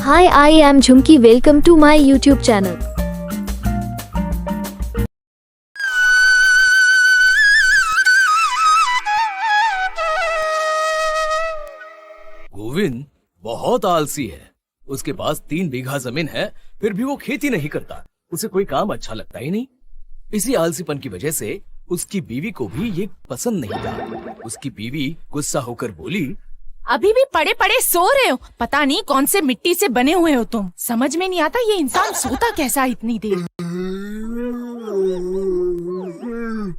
Hi, I am Jhumki. Welcome to my YouTube channel. Govind बहुत आलसी है। उसके पास 3 बीघा जमीन है, फिर भी वो खेती नहीं करता। उसे कोई काम अच्छा लगता ही नहीं। इसी आलसीपन की वजह से उसकी बीवी को भी ये पसंद नहीं था। उसकी बीवी गुस्सा होकर बोली, अभी भी पड़े पड़े सो रहे हो? पता नहीं कौन से मिट्टी से बने हुए हो तुम। समझ में नहीं आता ये इंसान सोता कैसा इतनी देर।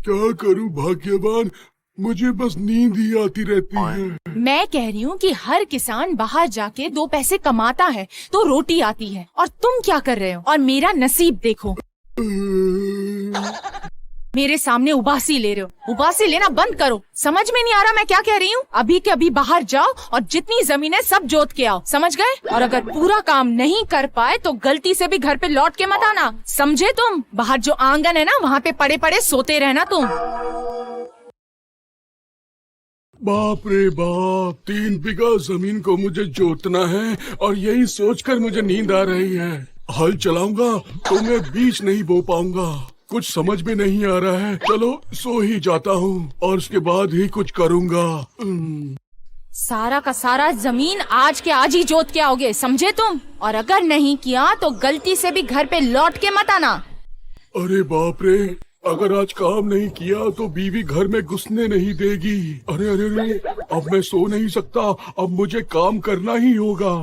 क्या करूं भाग्यवान, मुझे बस नींद ही आती रहती है। मैं कह रही हूँ कि हर किसान बाहर जाके 2 पैसे कमाता है तो रोटी आती है, और तुम क्या कर रहे हो? और मेरा नसीब देखो, मेरे सामने उबासी ले रहे हो। उबासी लेना बंद करो। समझ में नहीं आ रहा मैं क्या कह रही हूँ? अभी के अभी बाहर जाओ और जितनी जमीन है सब जोत के आओ, समझ गए? और अगर पूरा काम नहीं कर पाए तो गलती से भी घर पे लौट के मत आना, समझे तुम? बाहर जो आंगन है ना, वहाँ पे पड़े पड़े सोते रहना तुम। बाप रे बाप, 3 बीघा जमीन को मुझे जोतना है और यही सोचकर मुझे नींद आ रही है। हल चलाऊंगा तो मैं बीज नहीं बो पाऊंगा। कुछ समझ में नहीं आ रहा है। चलो सो ही जाता हूँ और उसके बाद ही कुछ करूँगा। सारा का सारा जमीन आज के आज ही जोत के आओगे, समझे तुम? और अगर नहीं किया तो गलती से भी घर पे लौट के मत आना। अरे बाप रे, अगर आज काम नहीं किया तो बीवी घर में घुसने नहीं देगी। अरे अरे अरे, अब मैं सो नहीं सकता, अब मुझे काम करना ही होगा।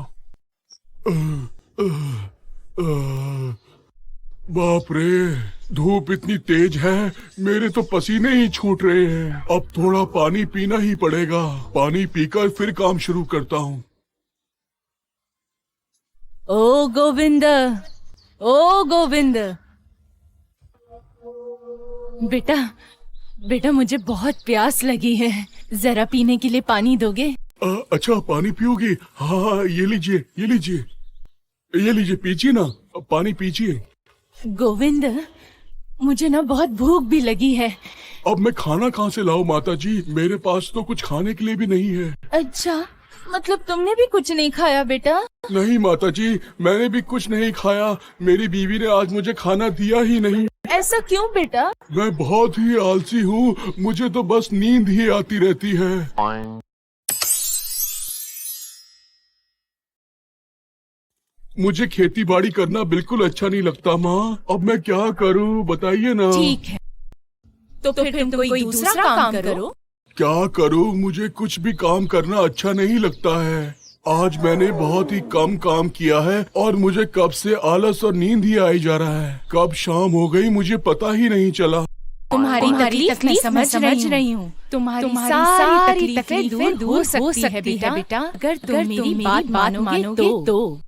बाप रे, धूप इतनी तेज है, मेरे तो पसीने ही छूट रहे हैं। अब थोड़ा पानी पीना ही पड़ेगा। पानी पीकर फिर काम शुरू करता हूँ। ओ गोविंद, ओ गोविंद, बेटा बेटा मुझे बहुत प्यास लगी है, जरा पीने के लिए पानी दोगे? अच्छा, पानी पियोगी? हाँ, ये लीजिए, ये लीजिए, ये लीजिए, पीजिए ना, पानी पीजिए। गोविंद, मुझे ना बहुत भूख भी लगी है। अब मैं खाना कहाँ से लाऊं माता जी? मेरे पास तो कुछ खाने के लिए भी नहीं है। अच्छा, मतलब तुमने भी कुछ नहीं खाया बेटा? नहीं माता जी, मैंने भी कुछ नहीं खाया। मेरी बीवी ने आज मुझे खाना दिया ही नहीं। ऐसा क्यों बेटा? मैं बहुत ही आलसी हूँ, मुझे तो बस नींद ही आती रहती है। मुझे खेती बाड़ी करना बिल्कुल अच्छा नहीं लगता माँ। अब मैं क्या करूँ बताइए ना। ठीक है, तो फिर तुम कोई दूसरा काम करो। क्या करूँ? मुझे कुछ भी काम करना अच्छा नहीं लगता है। आज मैंने बहुत ही कम काम किया है और मुझे कब से आलस और नींद ही आई जा रहा है। कब शाम हो गई मुझे पता ही नहीं चला। तुम्हारी तकलीफ मैं समझ रही हूँ। तुम्हारी सारी तकलीफें दूर हो सकती है बेटा, अगर तुम मेरी बात मानोगे तो।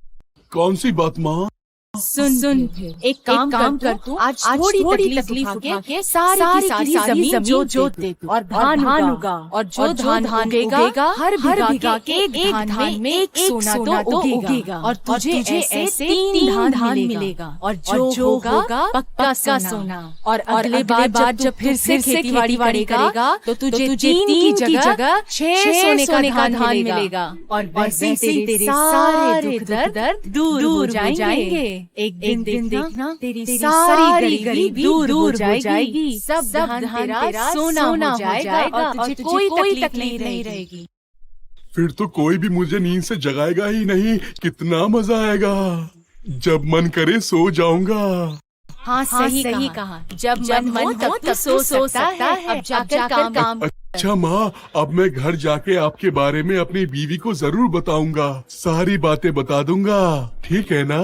कौन सी बात माँ? सुन, एक काम कर तू, आज थोड़ी तकलीफ उठा के सारी जमीन जोत दे तू, और धान उगा, और जो धान उगेगा हर बीघा के एक धान में एक सोना तो उगेगा, और तुझे ऐसे 3 धान मिलेगा, और जो होगा पक्का सोना। और अगले बार जब फिर से खेती बाड़ी करेगा तो तुझे 3 की जगह 6 सोने का धान मिलेगा, और वैसे ही तेरे सारे दुख दर्द दूर हो जाएंगे। एक दिन देखना तेरी सारी गरीबी दूर हो जाएगी। सब धान तेरा सोना हो जाएगा और तुझे कोई तकलीफ नहीं रहेगी। फिर तो कोई भी मुझे नींद से जगाएगा ही नहीं। कितना मजा आएगा। जब मन करे सो जाऊंगा। हाँ, सही कहा। जब मन हो तब सो सकता है। अब जाकर काम। अच्छा माँ, अब मैं घर जाके आपके बारे में अपनी बीवी को जरूर बताऊंगा। सारी बातें बता दूंगा, ठीक है ना?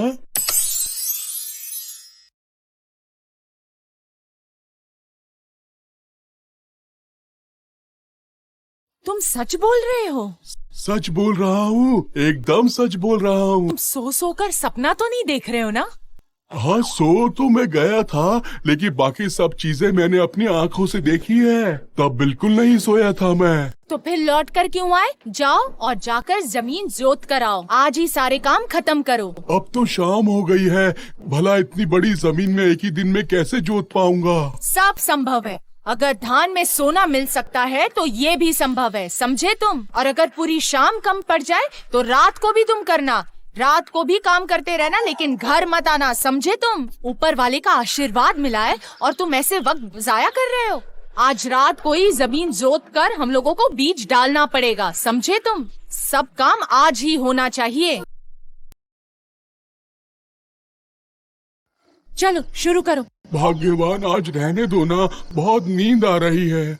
तुम सच बोल रहे हो? सच बोल रहा हूँ, एकदम सच बोल रहा हूँ। तुम सो कर सपना तो नहीं देख रहे हो ना? हाँ, सो तो मैं गया था, लेकिन बाकी सब चीजें मैंने अपनी आँखों से देखी है। तब बिल्कुल नहीं सोया था मैं। तो फिर लौट कर क्यों आए? जाओ और जाकर जमीन जोत कर आओ। आज ही सारे काम खत्म करो। अब तो शाम हो गई है, भला इतनी बड़ी जमीन में एक ही दिन में कैसे जोत पाऊंगा? सब संभव है। अगर धान में सोना मिल सकता है तो ये भी संभव है, समझे तुम? और अगर पूरी शाम कम पड़ जाए तो रात को भी तुम करना। रात को भी काम करते रहना, लेकिन घर मत आना, समझे तुम? ऊपर वाले का आशीर्वाद मिला है और तुम ऐसे वक्त जाया कर रहे हो। आज रात को ही जमीन जोत कर हम लोगों को बीज डालना पड़ेगा, समझे तुम? सब काम आज ही होना चाहिए। चलो शुरू करो। भाग्यवान, आज रहने दो ना, बहुत नींद आ रही है।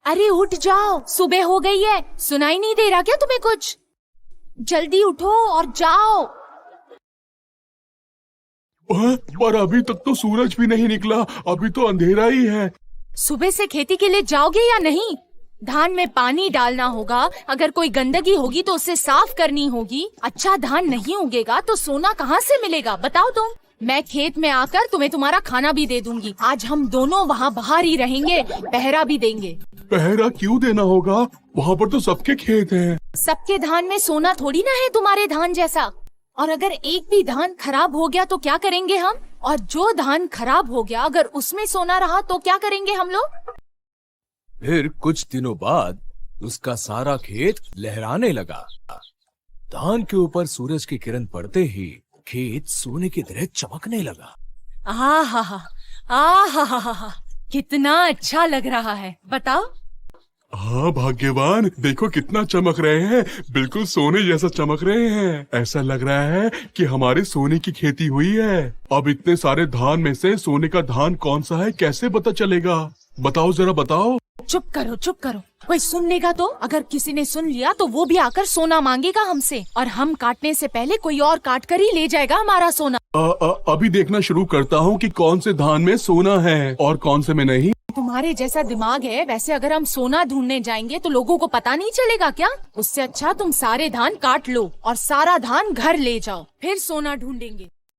अरे उठ जाओ, सुबह हो गई है। सुनाई नहीं दे रहा क्या तुम्हें कुछ? जल्दी उठो और जाओ। पर अभी तक तो सूरज भी नहीं निकला, अभी तो अंधेरा ही है। सुबह से खेती के लिए जाओगे या नहीं? धान में पानी डालना होगा, अगर कोई गंदगी होगी तो उसे साफ करनी होगी। अच्छा धान नहीं उगेगा तो सोना कहाँ से मिलेगा, बताओ तुम? मैं खेत में आकर तुम्हें तुम्हारा खाना भी दे दूंगी। आज हम दोनों वहाँ बाहर ही रहेंगे, पहरा भी देंगे। पहरा क्यों देना होगा? वहाँ पर तो सबके खेत हैं। सबके धान में सोना थोड़ी ना है तुम्हारे धान जैसा। और अगर एक भी धान खराब हो गया तो क्या करेंगे हम? और जो धान खराब हो गया अगर उसमें सोना रहा तो क्या करेंगे हम लोग? फिर कुछ दिनों बाद उसका सारा खेत लहराने लगा। धान के ऊपर सूरज की किरण पड़ते ही खेत सोने की तरह चमकने लगा। आहा, कितना अच्छा लग रहा है, बताओ। हाँ भाग्यवान, देखो कितना चमक रहे हैं, बिल्कुल सोने जैसा चमक रहे हैं। ऐसा लग रहा है कि हमारे सोने की खेती हुई है। अब इतने सारे धान में से सोने का धान कौन सा है, कैसे पता चलेगा? बताओ जरा बताओ। चुप करो, चुप करो। कोई सुन लेगा तो? अगर किसी ने सुन लिया तो वो भी आकर सोना मांगेगा हमसे, और हम काटने से पहले कोई और काट कर ही ले जाएगा हमारा सोना। अभी देखना शुरू करता हूँ कि कौन से धान में सोना है और कौन से में नहीं। तुम्हारे जैसा दिमाग है, वैसे अगर हम सोना ढूंढने जाएंगे तो लोगों को पता नहीं चलेगा क्या? उससे अच्छा तुम सारे धान काट लो और सारा धान घर ले जाओ, फिर सोना ढूंढेंगे।